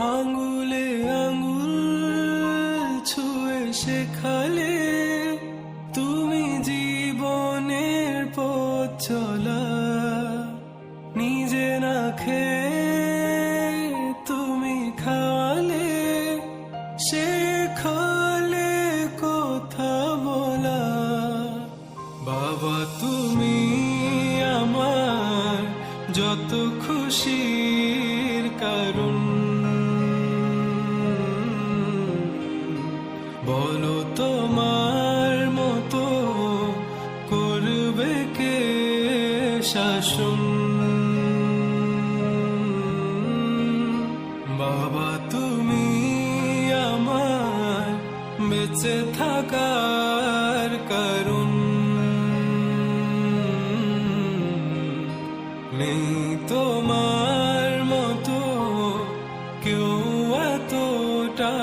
আঙ্গুলে আঙ্গুল ছুঁয়ে শেখালে তুমি জীবনের পথ চলা। নিজে না খেয়ে তুমি খাওয়ালে, শেখালে কথা বলা। বাবা তুমি আমার যত খুশির কারণ, বলো তোমার মতো করবে কে শাসন। বাবা তুমি আমার বেঁচে থাকার কারণ, নেই তোমার মতো কেউ এতটা